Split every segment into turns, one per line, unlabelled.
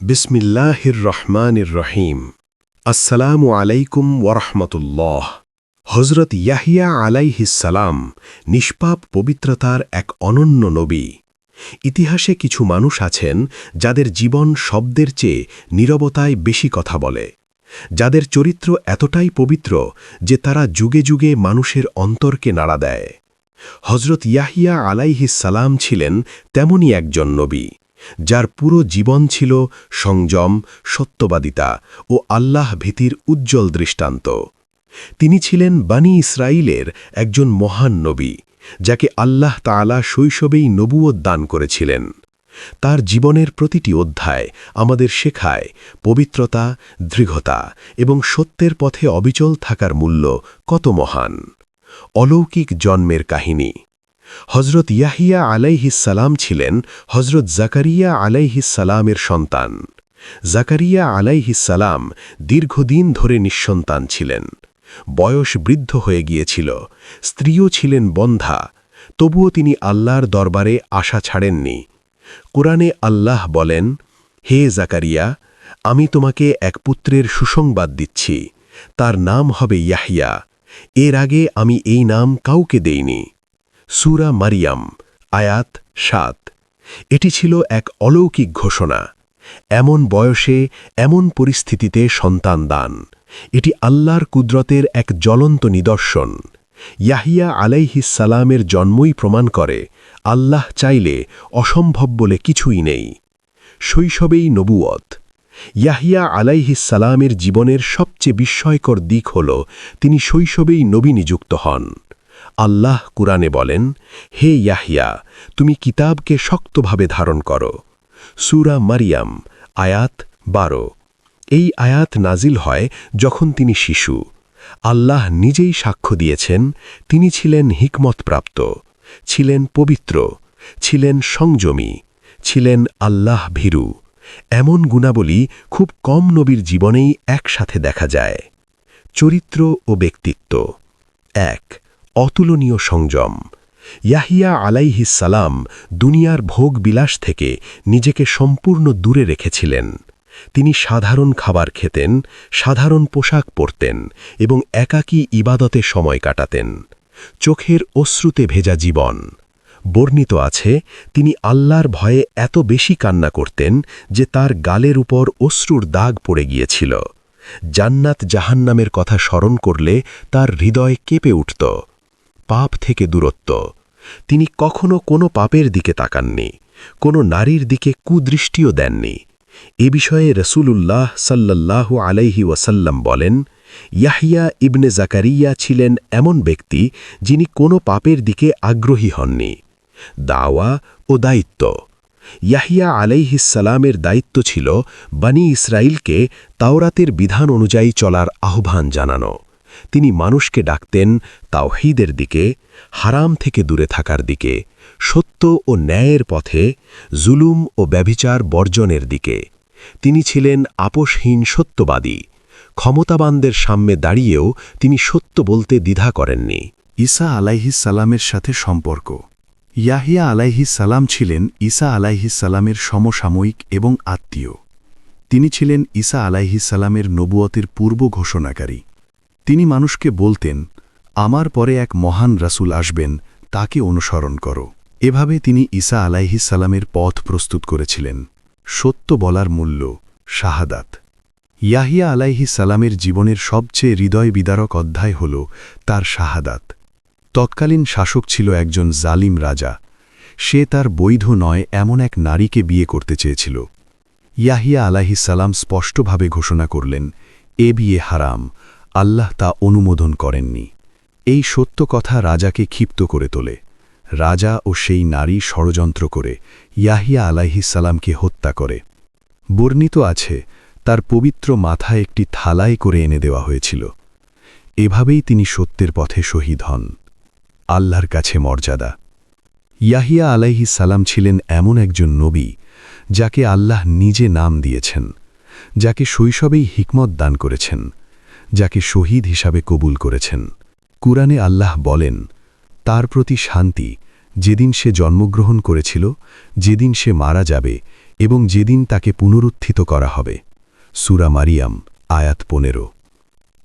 বিসমিল্লাহির রহমানির রহিম। আসসালামু আলাইকুম ওয়ারহমতুল্লাহ। হজরত ইয়াহিয়া আলাইহিস সালাম নিষ্পাপ পবিত্রতার এক অনন্য নবী। ইতিহাসে কিছু মানুষ আছেন যাদের জীবন শব্দের চেয়ে নীরবতায় বেশি কথা বলে, যাদের চরিত্র এতটাই পবিত্র যে তারা যুগে যুগে মানুষের অন্তরকে নাড়া দেয়। হজরত ইয়াহিয়া আলাইহিস সালাম ছিলেন তেমনই একজন নবী, যার পুরো জীবন ছিল সংযম, সত্যবাদিতা ও আল্লাহ ভীতির উজ্জ্বল দৃষ্টান্ত। তিনি ছিলেন বনী ইসরাইলের একজন মহান নবী, যাকে আল্লাহ তাআলা শৈশবেই নবুয়ত দান করেছিলেন। তার জীবনের প্রতিটি অধ্যায় আমাদের শেখায় পবিত্রতা, দৃঢ়তা এবং সত্যের পথে অবিচল থাকার মূল্য কত মহান। অলৌকিক জন্মের কাহিনী। হজরত ইয়াহিয়া আলাইহিস সালাম ছিলেন হজরত জাকারিয়া আলাইহিস সালামের সন্তান। জাকারিয়া আলাইহিস সালাম দীর্ঘদিন ধরে নিঃসন্তান ছিলেন। বয়স বৃদ্ধ হয়ে গিয়েছিল, স্ত্রীও ছিলেন বন্ধ্যা। তবুও তিনি আল্লাহর দরবারে আশা ছাড়েননি। কোরআনে আল্লাহ বলেন, হে জাকারিয়া, আমি তোমাকে এক পুত্রের সুসংবাদ দিচ্ছি, তার নাম হবে ইয়াহিয়া। এর আগে আমি এই নাম কাউকে দেইনি। সূরা মারিয়াম, আয়াত ৭। এটি ছিল এক অলৌকিক ঘোষণা। এমন বয়সে, এমন পরিস্থিতিতে সন্তান দান, এটি আল্লাহর কুদরতের এক জ্বলন্ত নিদর্শন। ইয়াহিয়া আলাইহিস সালামের জন্মই প্রমাণ করে আল্লাহ চাইলে অসম্ভব বলে কিছুই নেই। শৈশবেই নবুয়ত। ইয়াহিয়া আলাইহিস সালামের জীবনের সবচেয়ে বিস্ময়কর দিক হল তিনি শৈশবেই নবী নিযুক্ত হন। আল্লাহ কুরআনে বলেন, হে ইয়াহিয়া, তুমি কিতাবকে শক্তভাবে ধারণ করো। সূরা মারিয়াম, আয়াত ১২। এই আয়াত নাজিল হয় যখন তিনি শিশু। আল্লাহ নিজেই সাক্ষ্য দিয়েছেন তিনি ছিলেন হিকমতপ্রাপ্ত, ছিলেন পবিত্র, ছিলেন সংযমী, ছিলেন আল্লাহ ভীরু। এমন গুণাবলী খুব কম নবীর জীবনেই একসাথে দেখা যায়। চরিত্র ও ব্যক্তিত্ব। ১. অতুলনীয় সংযম। ইয়াহিয়া আলাইহিস সালাম দুনিয়ার ভোগ বিলাস থেকে নিজেকে সম্পূর্ণ দূরে রেখেছিলেন। তিনি সাধারণ খাবার খেতেন, সাধারণ পোশাক পরতেন এবং একাকী ইবাদতে সময় কাটাতেন। চোখের অশ্রুতে ভেজা জীবন। বর্ণিত আছে, তিনি আল্লাহর ভয়ে এত বেশি কান্না করতেন যে তার গালের উপর অশ্রুর দাগ পড়ে গিয়েছিল। জান্নাত জাহান্নামের কথা স্মরণ করলে তার হৃদয় কেঁপে উঠত। পাপ থেকে দূরত্ব। তিনি কখনো কোনো পাপের দিকে তাকাননি, কোনো নারীর দিকে কুদৃষ্টিও দেননি। এ বিষয়ে রাসূলুল্লাহ সাল্লাল্লাহু আলাইহি ওয়াসাল্লাম বলেন, ইয়াহিয়া ইবনে জাকারিয়া ছিলেন এমন ব্যক্তি যিনি কোনো পাপের দিকে আগ্রহী হননি। দাওয়া ও দায়িত্ব। ইয়াহিয়া আলাইহিস সালামের দায়িত্ব ছিল বনী ইসরাইলকে তাওরাতের বিধান অনুযায়ী চলার আহ্বান জানানো। তিনি মানুষকে ডাকতেন তাওহীদের দিকে, হারাম থেকে দূরে থাকার দিকে, সত্য ও ন্যায়ের পথে, জুলুম ও ব্যভিচার বর্জনের দিকে। তিনি ছিলেন আপোষহীন সত্যবাদী। ক্ষমতাবানদের সামনে দাঁড়িয়েও তিনি সত্য বলতে দ্বিধা করেননি।
ঈসা আলাইহিস সালামের সাথে সম্পর্ক। ইয়াহিয়া আলাইহিস সালাম ছিলেন ঈসা আলাইহিস সালামের সমসাময়িক এবং আত্মীয়। তিনি ছিলেন ঈসা আলাইহিস সালামের নবুয়তের পূর্ব ঘোষণাকারী। তিনি মানুষকে বলতেন, আমার পরে এক মহান রাসূল আসবেন, তাকে অনুসরণ করো। এভাবে তিনি ঈসা আলাইহিস সালামের পথ প্রস্তুত করেছিলেন। সত্য বলার মূল্য, শাহাদাত। ইয়াহিয়া আলাইহিস সালামের জীবনের সবচেয়ে হৃদয় বিদারক অধ্যায় হল তার শাহাদাত। তৎকালীন শাসক ছিল একজন জালিম রাজা। সে তার বৈধ নয় এমন এক নারীকে বিয়ে করতে চেয়েছিল। ইয়াহিয়া আলাইহিস সালাম স্পষ্টভাবে ঘোষণা করলেন, এ বিয়ে হারাম, আল্লাহ তা অনুমোদন করেননি। এই সত্য কথা রাজাকে ক্ষিপ্ত করে তোলে। রাজা ও সেই নারী ষড়যন্ত্র করে ইয়াহিয়া আলাইহিস সালামকে হত্যা করে। বর্ণিত আছে, তার পবিত্র মাথায় একটি থালায় করে এনে দেওয়া হয়েছিল। এভাবেই তিনি সত্যের পথে শহীদ হন। আল্লাহর কাছে মর্যাদা। ইয়াহিয়া আলাইহিস সালাম ছিলেন এমন একজন নবী যাকে আল্লাহ নিজে নাম দিয়েছেন, যাকে শৈশবেই হিকমত দান করেছেন, যাকে শহীদ হিসাবে কবুল করেছেন। কুরআনে আল্লাহ বলেন, তার প্রতি শান্তি যেদিন সে জন্মগ্রহণ করেছিল, যেদিন সে মারা যাবে, এবং যেদিন তাকে পুনরুত্থিত করা হবে। সূরা মারিয়াম আয়াত 15।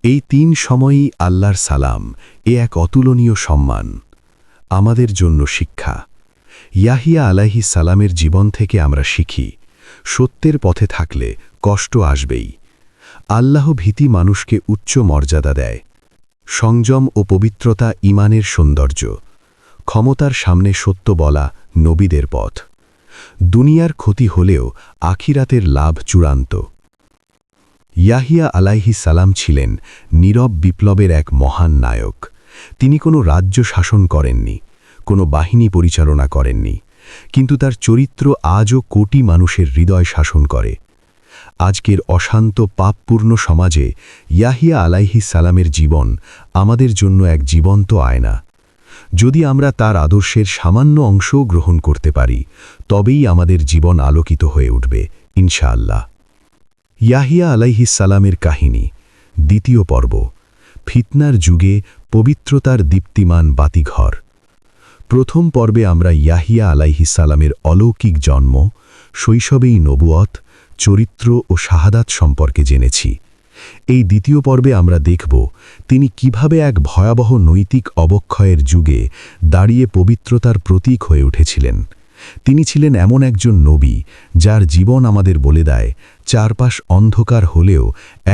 এই 3 সময়ই আল্লাহর সালাম এ এক অতুলনীয় সম্মান আমাদের জন্য শিক্ষা। ইয়াহিয়া আলাইহিস সালামের জীবন থেকে আমরা শিখি, সত্যের পথে থাকলে কষ্ট আসবেই। আল্লাহ ভীতি মানুষকে উচ্চ মর্যাদা দেয়। সংযম ও পবিত্রতা ঈমানের সৌন্দর্য। ক্ষমতার সামনে সত্য বলা নবীদের পথ। দুনিয়ার ক্ষতি হলেও আখিরাতের লাভ চূড়ান্ত। ইয়াহিয়া আলাইহিস সালাম ছিলেন নীরব বিপ্লবের এক মহান নায়ক। তিনি কোনো রাজ্য শাসন করেননি, কোনো বাহিনী পরিচালনা করেননি, কিন্তু তার চরিত্র আজও কোটি মানুষের হৃদয় শাসন করে। আজকের অশান্ত পাপপূর্ণ সমাজে ইয়াহিয়া আলাইহিস সালামের জীবন আমাদের জন্য এক জীবন্ত আয়না। যদি আমরা তার আদর্শের সামান্য অংশও গ্রহণ করতে পারি, তবেই আমাদের জীবন আলোকিত হয়ে উঠবে ইনশাআল্লাহ। ইয়াহিয়া আলাইহিস সালামের কাহিনী, দ্বিতীয় পর্ব। ফিতনার যুগে পবিত্রতার দীপ্তিমান বাতিঘর। প্রথম পর্বে আমরা ইয়াহিয়া আলাইহিস সালামের অলৌকিক জন্ম, শৈশবেই নবুয়ত, চরিত্র ও শাহাদাত সম্পর্কে জেনেছি। এই দ্বিতীয় পর্বে আমরা দেখব তিনি কিভাবে এক ভয়াবহ নৈতিক অবক্ষয়ের যুগে দাঁড়িয়ে পবিত্রতার প্রতীক হয়ে উঠেছিলেন। তিনি ছিলেন এমন একজন নবী যার জীবন আমাদের বলে দেয় চারপাশ অন্ধকার হলেও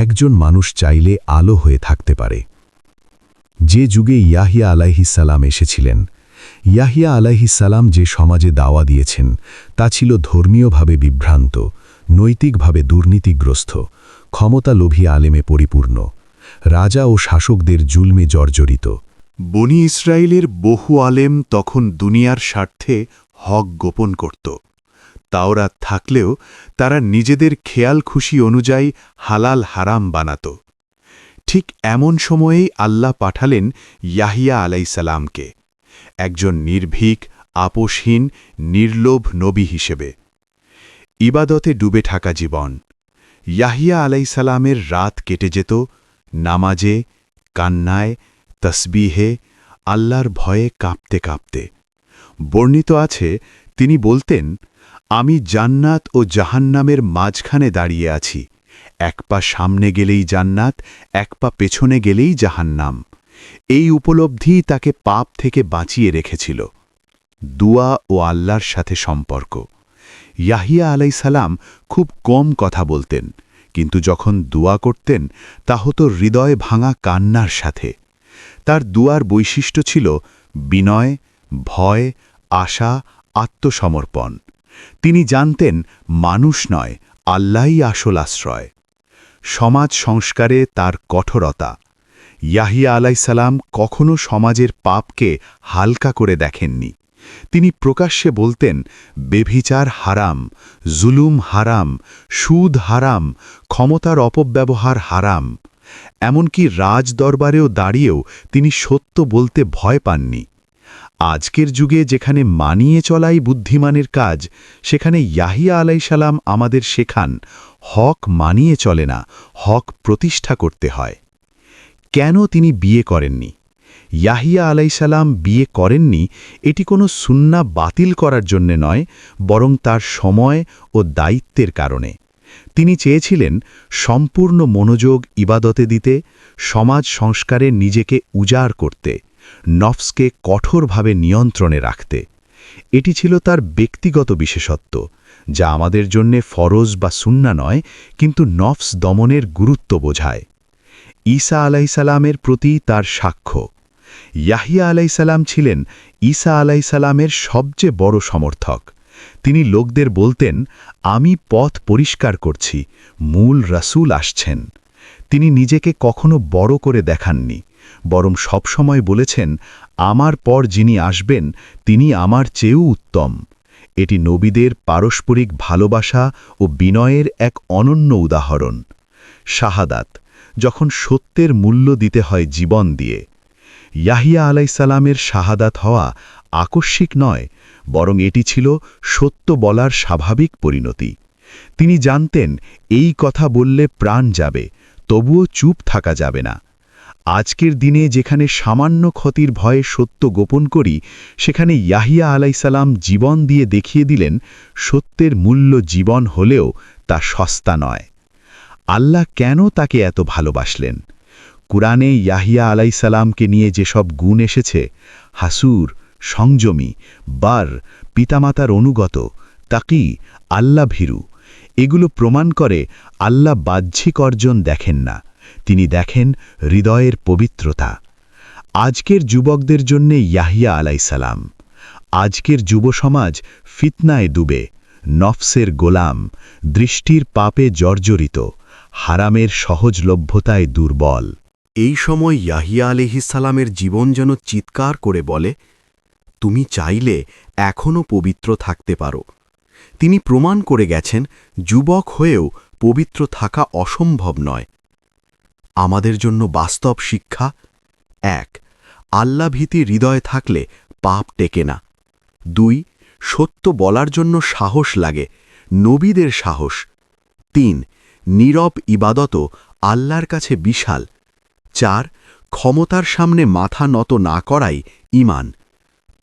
একজন মানুষ চাইলে আলো হয়ে থাকতে পারে। যে যুগে ইয়াহিয়া আলাইহিস সালাম এসেছিলেন, ইয়াহিয়া আলাইহিস সালাম যে সমাজে দাওয়া দিয়েছেন তা ছিল ধর্মীয়ভাবে বিভ্রান্ত, নৈতিকভাবে দুর্নীতিগ্রস্ত, ক্ষমতালোভী আলেমে পরিপূর্ণ, রাজা ও শাসকদের জুলমে জর্জরিত।
বনি ইসরায়েলের বহু আলেম তখন দুনিয়ার স্বার্থে হক গোপন করত। তাওরাত থাকলেও তারা নিজেদের খেয়াল খুশি অনুযায়ী হালাল হারাম বানাত। ঠিক এমন সময়েই আল্লাহ পাঠালেন ইয়াহিয়া আলাইসালামকে, একজন নির্ভীক, আপোষহীন, নির্লোভ নবী হিসেবে। ইবাদতে ডুবে থাকা জীবন। ইয়াহিয়া আলাইসালামের রাত কেটে যেত নামাজে, কান্নায়, তসবিহে, আল্লাহর ভয়ে কাঁপতে কাঁপতে। বর্ণিত আছে তিনি বলতেন, আমি জান্নাত ও জাহান্নামের মাঝখানে দাঁড়িয়ে আছি, এক পা সামনে গেলেই জান্নাত, এক পা পেছনে গেলেই জাহান্নাম। এই উপলব্ধি তাকে পাপ থেকে বাঁচিয়ে রেখেছিল। দুয়া ও আল্লাহর সাথে সম্পর্ক। ইয়াহিয়া আলাইসালাম খুব কম কথা বলতেন, কিন্তু যখন দুয়া করতেন তা হতো হৃদয় ভাঙা কান্নার সাথে। তার দুয়ার বৈশিষ্ট্য ছিল বিনয়, ভয়, আশা, আত্মসমর্পণ। তিনি জানতেন মানুষ নয়, আল্লাহই আসল আশ্রয়। সমাজ সংস্কারে তার কঠোরতা। ইয়াহিয়া আলাইসালাম কখনো সমাজের পাপকে হালকা করে দেখেননি। তিনি প্রকাশ্যে বলতেন, বেভিচার হারাম, জুলুম হারাম, সুদ হারাম, ক্ষমতার অপব্যবহার হারাম। এমনকি রাজদরবারেও দাঁড়িয়েও তিনি সত্য বলতে ভয় পাননি। আজকের যুগে যেখানে মানিয়ে চলাই বুদ্ধিমানের কাজ, সেখানে ইয়াহিয়া আলাইসালাম আমাদের শেখান হক মানিয়ে চলে না, হক প্রতিষ্ঠা করতে হয়। কেন তিনি বিয়ে করেননি? ইয়াহিয়া আলাইসালাম বিয়ে করেননি এটি কোনো সুন্নাহ বাতিল করার জন্যে নয়, বরং তার সময় ও দায়িত্বের কারণে। তিনি চেয়েছিলেন সম্পূর্ণ মনোযোগ ইবাদতে দিতে, সমাজ সংস্কারে নিজেকে উজাড় করতে, নফসকে কঠোরভাবে নিয়ন্ত্রণে রাখতে। এটি ছিল তার ব্যক্তিগত বিশেষত্ব, যা আমাদের জন্যে ফরজ বা সুন্নাহ নয়, কিন্তু নফস দমনের গুরুত্ব বোঝায়। ঈসা আলাইসালামের প্রতি তার সাক্ষ্য। ইয়াহিয়া আলাইসালাম ছিলেন ঈসা আলাইসালামের সবচেয়ে বড় সমর্থক। তিনি লোকদের বলতেন, আমি পথ পরিষ্কার করছি, মূল রাসূল আসছেন। তিনি নিজেকে কখনো বড় করে দেখাননি, বরং সবসময় বলেছেন, আমার পর যিনি আসবেন তিনি আমার চেয়েও উত্তম। এটি নবীদের পারস্পরিক ভালোবাসা ও বিনয়ের এক অনন্য উদাহরণ। শাহাদাত, যখন সত্যের মূল্য দিতে হয় জীবন দিয়ে। ইয়াহিয়া আলাইসালামের শাহাদাত হওয়া আকস্মিক নয়, বরং এটি ছিল সত্য বলার স্বাভাবিক পরিণতি। তিনি জানতেন এই কথা বললে প্রাণ যাবে, তবুও চুপ থাকা যাবে না। আজকের দিনে যেখানে সামান্য ক্ষতির ভয়ে সত্য গোপন করি, সেখানে ইয়াহিয়া আলাইসালাম জীবন দিয়ে দেখিয়ে দিলেন সত্যের মূল্য জীবন হলেও তা সস্তা নয়। আল্লাহ কেন তাকে এত ভালোবাসলেন? কুরআনে ইয়াহিয়া আলাইসালামকে নিয়ে যেসব গুণ এসেছে, হাসুর, সংযমী, বার, পিতামাতার অনুগত, তাকি, আল্লাহ ভীরু, এগুলো প্রমাণ করে আল্লাহ বাহ্যিক অর্জন দেখেন না, তিনি দেখেন হৃদয়ের পবিত্রতা। আজকের যুবকদের জন্যে ইয়াহিয়া আলাইসালাম। আজকের যুব সমাজ ফিতনায় ডুবে, নফসের গোলাম, দৃষ্টির পাপে জর্জরিত, হারামের সহজলভ্যতায় দুর্বল।
এই সময় ইয়াহিয়া আলাইহিসসালামের জীবন যেন চিৎকার করে বলে, তুমি চাইলে এখনও পবিত্র থাকতে পারো। তিনি প্রমাণ করে গেছেন যুবক হয়েও পবিত্র থাকা অসম্ভব নয়। আমাদের জন্য বাস্তব শিক্ষা: ১. আল্লাভীতি হৃদয়ে থাকলে পাপ টেকে না। ২. সত্য বলার জন্য সাহস লাগে, নবীদের সাহস। ৩. নীরব ইবাদতও আল্লাহর কাছে বিশাল। ৪. ক্ষমতার সামনে মাথা নত না করাই ঈমান।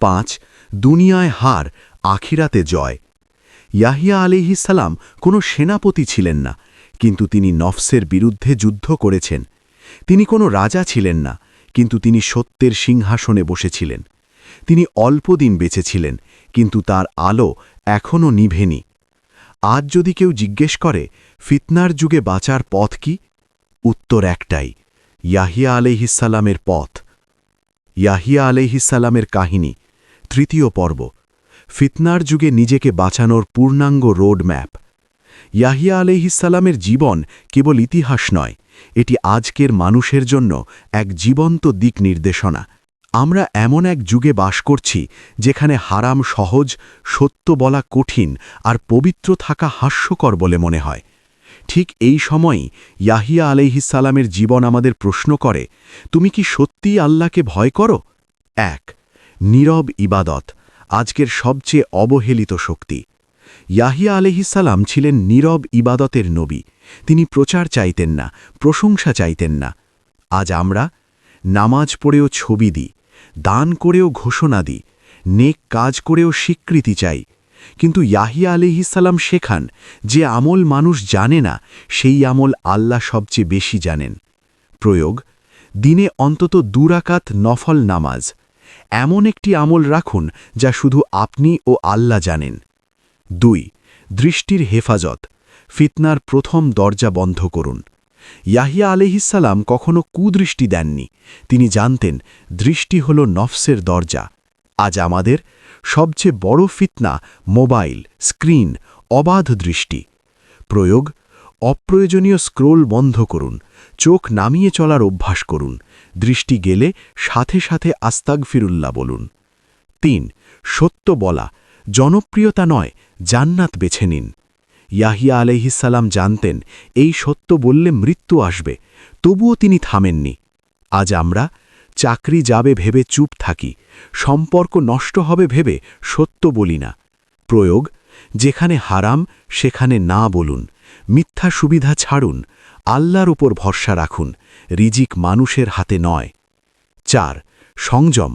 ৫. দুনিয়ায় হার, আখিরাতে জয়। ইয়াহিয়া আলাইহিসসালাম কোনো সেনাপতি ছিলেন না, কিন্তু তিনি নফসের বিরুদ্ধে যুদ্ধ করেছেন। তিনি কোনো রাজা ছিলেন না, কিন্তু তিনি সত্যের সিংহাসনে বসেছিলেন। তিনি অল্প দিন বেঁচেছিলেন, কিন্তু তার আলো এখনও নিভেনি। আজ যদি কেউ জিজ্ঞেস করে ফিতনার যুগে বাঁচার পথ কি, উত্তর একটাই: ইয়াহিয়া আলাইহিসসালামের পথ। ইয়াহিয়া আলাইহিসসালামের কাহিনী, ৩য় পর্ব। ফিতনার যুগে নিজেকে বাঁচানোর পূর্ণাঙ্গ রোড ম্যাপ। ইয়াহিয়া আলাইহিসসালামের জীবন কেবল ইতিহাস নয়, এটি আজকের মানুষের জন্য এক জীবন্ত দিক নির্দেশনা। আমরা এমন এক যুগে বাস করছি যেখানে হারাম সহজ, সত্য বলা কঠিন, আর পবিত্র থাকা হাস্যকর বলে মনে হয়। ঠিক এই সময়ই ইয়াহিয়া আলাইহিসসালামের জীবন আমাদের প্রশ্ন করে, তুমি কি সত্যিই আল্লাহকে ভয় করো? ১. নীরব ইবাদত, আজকের সবচেয়ে অবহেলিত শক্তি। ইয়াহিয়া আলাইহিসসালাম ছিলেন নীরব ইবাদতের নবী। তিনি প্রচার চাইতেন না, প্রশংসা চাইতেন না। আজ আমরা নামাজ পড়েও ছবি দিই, দান করেও ঘোষণা দিই, নেক কাজ করেও স্বীকৃতি চাই। কিন্তু ইয়াহিয়া আলাইহিসসালাম শেখান, যে আমল মানুষ জানে না, সেই আমল আল্লাহ সবচেয়ে বেশি জানেন। প্রয়োগ: দিনে অন্তত ২ রাকাত নফল নামাজ। এমন একটি আমল রাখুন যা শুধু আপনি ও আল্লাহ জানেন। ২. দৃষ্টির হেফাজত, ফিতনার প্রথম দরজা বন্ধ করুন। ইয়াহিয়া আলাইহিসসালাম কখনো কুদৃষ্টি দেননি, তিনি জানতেন দৃষ্টি হল নফসের দরজা। আজ আমাদের সবচেয়ে বড় ফিতনা মোবাইল, স্ক্রিন, অবাধ দৃষ্টি। প্রয়োগ: অপ্রয়োজনীয় স্ক্রোল বন্ধ করুন, চোখ নামিয়ে চলার অভ্যাস করুন, দৃষ্টি গেলে সাথে সাথে আস্তাগফিরুল্লাহ বলুন। ৩. সত্য বলা, জনপ্রিয়তা নয়, জান্নাত বেছে নিন। ইয়াহিয়া আলাইহিসসালাম জানতেন এই সত্য বললে মৃত্যু আসবে, তবুও তিনি থামেননি। আজ আমরা চাকরি যাবে ভেবে চুপ থাকি, সম্পর্ক নষ্ট হবে ভেবে সত্য বলি না। প্রয়োগ: যেখানে হারাম সেখানে না বলুন, মিথ্যা সুবিধা ছাড়ুন, আল্লাহর উপর ভরসা রাখুন, রিজিক মানুষের হাতে নয়। ৪. সংযম,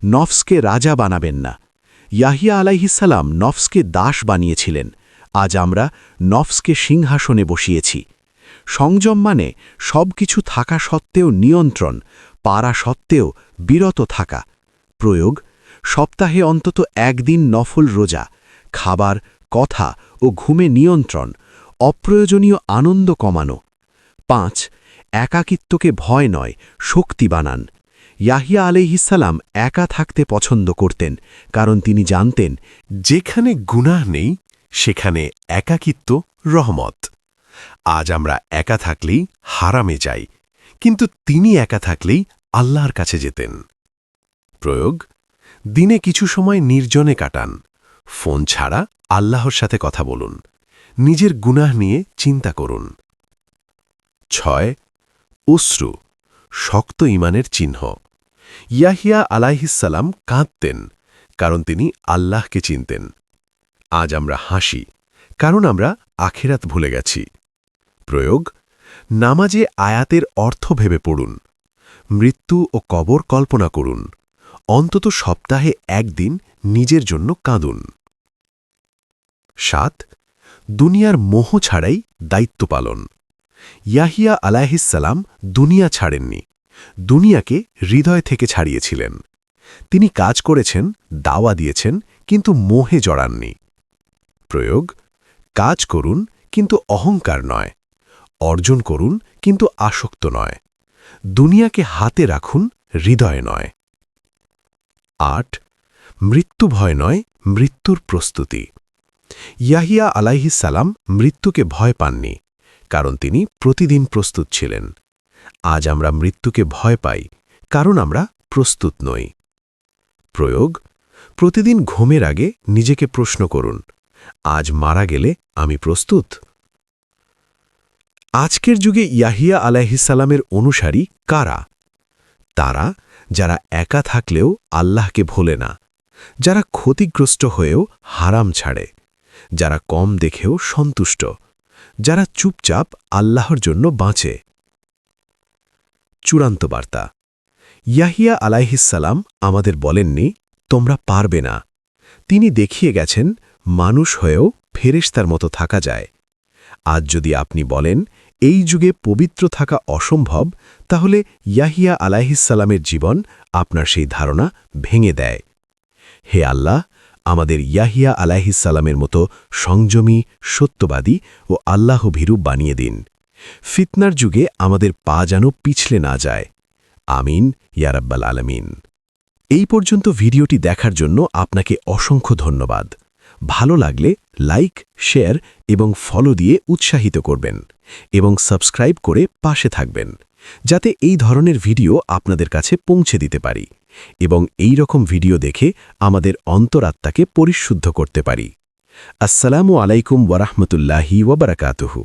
নফসকে রাজা বানাবেন না। ইয়াহিয়া আলাইহিসসালাম নফসকে দাস বানিয়েছিলেন, আজ আমরা নফসকে সিংহাসনে বসিয়েছি। সংযম মানে সব কিছু থাকা সত্ত্বেও নিয়ন্ত্রণ, পারা সত্ত্বেও বিরত থাকা। প্রয়োগ: সপ্তাহে অন্তত একদিন নফল রোজা, খাবার, কথা ও ঘুমে নিয়ন্ত্রণ, অপ্রয়োজনীয় আনন্দ কমানো। ৫. একাকিত্বকে ভয় নয়, শক্তি বানান। ইয়াহিয়া আলাইহিসসালাম একা থাকতে পছন্দ করতেন, কারণ তিনি জানতেন
যেখানে গুনাহ নেই সেখানে একাকিত্ব রহমত। আজ আমরা একা থাকলেই হারামে যাই, কিন্তু তিনি একা থাকলেই আল্লাহর কাছে যেতেন। প্রয়োগ: দিনে কিছু সময় নির্জনে কাটান, ফোন ছাড়া আল্লাহর সাথে কথা বলুন, নিজের গুনাহ নিয়ে চিন্তা করুন। ৬. অশ্রু, শক্ত ঈমানের চিহ্ন। ইয়াহিয়া আলাইহিসসালাম কাঁদতেন, কারণ তিনি আল্লাহকে চিনতেন। আজ আমরা হাসি, কারণ আমরা আখিরাত ভুলে গেছি। প্রয়োগ: নামাজে আয়াতের অর্থ ভেবে পড়ুন, মৃত্যু ও কবর কল্পনা করুন। অন্তত সপ্তাহে একদিন নিজের জন্য কাঁদুন। 7. দুনিয়ার মোহ ছাড়াই দায়িত্ব পালন। ইয়াহিয়া আলাইহিসসালাম দুনিয়া ছাড়েননি, দুনিয়াকে হৃদয় থেকে ছাড়িয়েছিলেন। তিনি কাজ করেছেন, দাওয়া দিয়েছেন, কিন্তু মোহে জড়াননি। প্রয়োগ: কাজ করুন কিন্তু অহংকার নয়, অর্জন করুন কিন্তু আসক্ত নয়, দুনিয়াকে হাতে রাখুন, হৃদয়ে নয়। 8. মৃত্যু ভয় নয়, মৃত্যুর প্রস্তুতি। ইয়াহিয়া আলাইহিসসালাম মৃত্যুকে ভয় পাননি, কারণ তিনি প্রতিদিন প্রস্তুত ছিলেন। আজ আমরা মৃত্যুকে ভয় পাই, কারণ আমরা প্রস্তুত নই। প্রয়োগ: প্রতিদিন ঘুমের আগে নিজেকে প্রশ্ন করুন, আজ মারা গেলে আমি প্রস্তুত? আজকের যুগে ইয়াহিয়া আলাইহিসসালামের অনুসারী কারা? তারা যারা একা থাকলেও আল্লাহকে ভোলে না, যারা ক্ষতিগ্রস্ত হয়েও হারাম ছাড়ে, যারা কম দেখেও সন্তুষ্ট, যারা চুপচাপ আল্লাহর জন্য বাঁচে। চূড়ান্ত বার্তা: ইয়াহিয়া আলাইহিসসালাম আমাদের বলেননি, তোমরা পারবে না। তিনি দেখিয়ে গেছেন, মানুষ হয়েও ফেরেশতার মতো থাকা যায়। আজ যদি আপনি বলেন, এই যুগে পবিত্র থাকা অসম্ভব, তাহলে ইয়াহিয়া আলাইহিসসালামের জীবন আপনার সেই ধারণা ভেঙে দেয়। হে আল্লাহ, আমাদের ইয়াহিয়া আলাইহিসসালামের মতো সংযমী, সত্যবাদী ও আল্লাহভীরু বানিয়ে দিন। ফিতনার যুগে আমাদের পা যেন পিছলে না যায়। আমিন ইয়া রাব্বাল আলামিন। এই পর্যন্ত ভিডিওটি দেখার জন্য আপনাকে অসংখ্য ধন্যবাদ। ভালো লাগলে লাইক, শেয়ার এবং ফলো দিয়ে উৎসাহিত করবেন এবং সাবস্ক্রাইব করে পাশে থাকবেন, যাতে এই ধরনের ভিডিও আপনাদের কাছে পৌঁছে দিতে পারি এবং এই রকম ভিডিও দেখে আমাদের অন্তরাত্মাকে পরিশুদ্ধ করতে পারি। আসসালামু আলাইকুম ওয়া রাহমাতুল্লাহি ওয়া বারাকাতুহু।